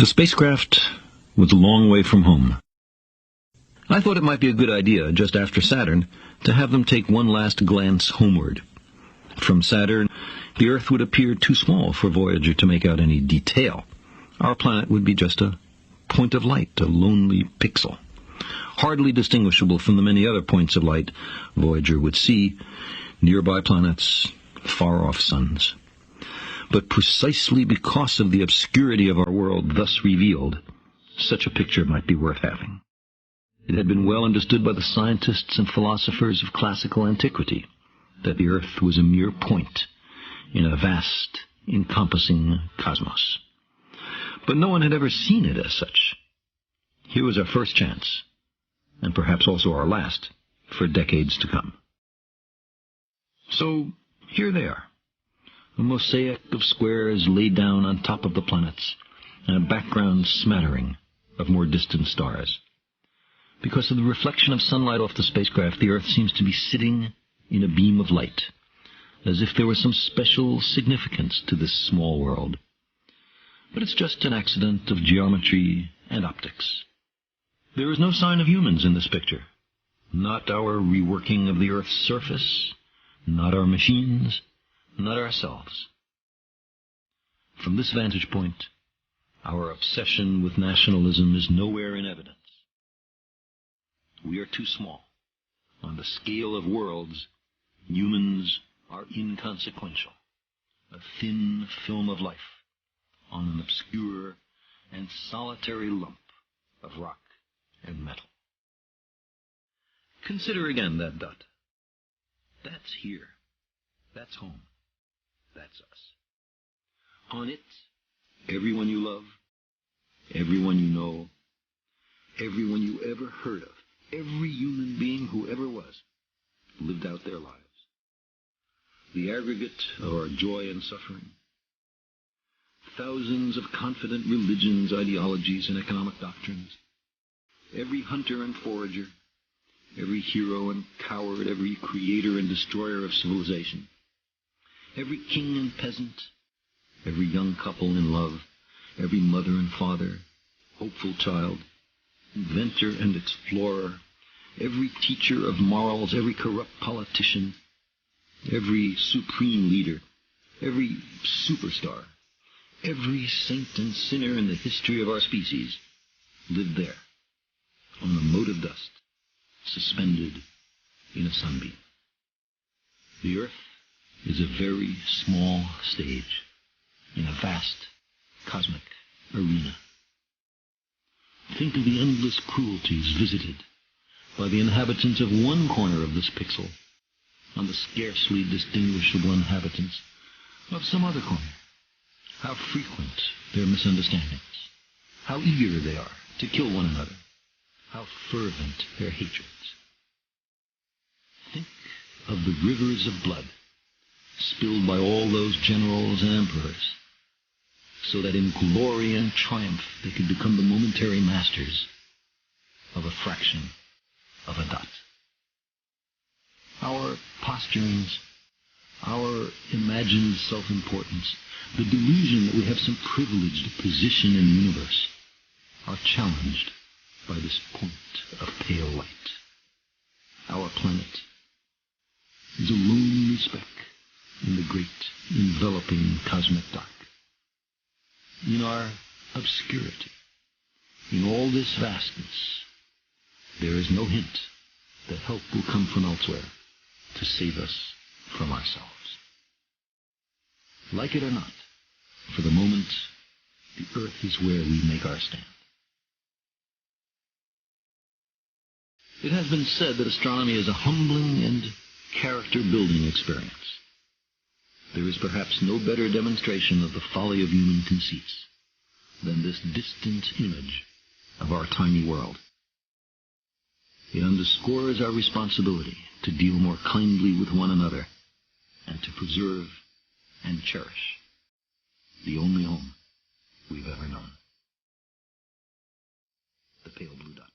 The spacecraft was a long way from home. I thought it might be a good idea, just after Saturn, to have them take one last glance homeward. From Saturn, the Earth would appear too small for Voyager to make out any detail. Our planet would be just a point of light, a lonely pixel. Hardly distinguishable from the many other points of light Voyager would see, nearby planets, far-off suns. But precisely because of the obscurity of our world thus revealed, such a picture might be worth having. It had been well understood by the scientists and philosophers of classical antiquity that the Earth was a mere point in a vast, encompassing cosmos. But no one had ever seen it as such. Here was our first chance, and perhaps also our last, for decades to come. So, here they are. A mosaic of squares laid down on top of the planets, and a background smattering of more distant stars. Because of the reflection of sunlight off the spacecraft, the Earth seems to be sitting in a beam of light, as if there was some special significance to this small world. But it's just an accident of geometry and optics. There is no sign of humans in this picture. Not our reworking of the Earth's surface, not our machines, not ourselves. From this vantage point, our obsession with nationalism is nowhere in evidence. We are too small. On the scale of worlds, humans are inconsequential, a thin film of life on an obscure and solitary lump of rock and metal. Consider again that dot. That's here. That's home. That's us. On it, everyone you love, everyone you know, everyone you ever heard of, every human being who ever was, lived out their lives. The aggregate of our joy and suffering. Thousands of confident religions, ideologies, and economic doctrines. Every hunter and forager, every hero and coward, every creator and destroyer of civilization. Every king and peasant, every young couple in love, every mother and father, hopeful child, inventor and explorer, every teacher of morals, every corrupt politician, every supreme leader, every superstar, every saint and sinner in the history of our species lived there, on a mote of dust, suspended in a sunbeam. The Earth is a very small stage in a vast cosmic arena. Think of the endless cruelties visited by the inhabitants of one corner of this pixel on the scarcely distinguishable inhabitants of some other corner. How frequent their misunderstandings, how eager they are to kill one another, how fervent their hatreds. Think of the rivers of blood spilled by all those generals and emperors, so that in glory and triumph they could become the momentary masters of a fraction of a dot. Our posturings, our imagined self-importance, the delusion that we have some privileged position in the universe, are challenged by this point of pale light. Our planet is a lonely speck in the great enveloping cosmic dark. In our obscurity, in all this vastness, there is no hint that help will come from elsewhere to save us from ourselves. Like it or not, for the moment, the Earth is where we make our stand. It has been said that astronomy is a humbling and character-building experience. There is perhaps no better demonstration of the folly of human conceits than this distant image of our tiny world. It underscores our responsibility to deal more kindly with one another and to preserve and cherish the only home we've ever known. The pale blue dot.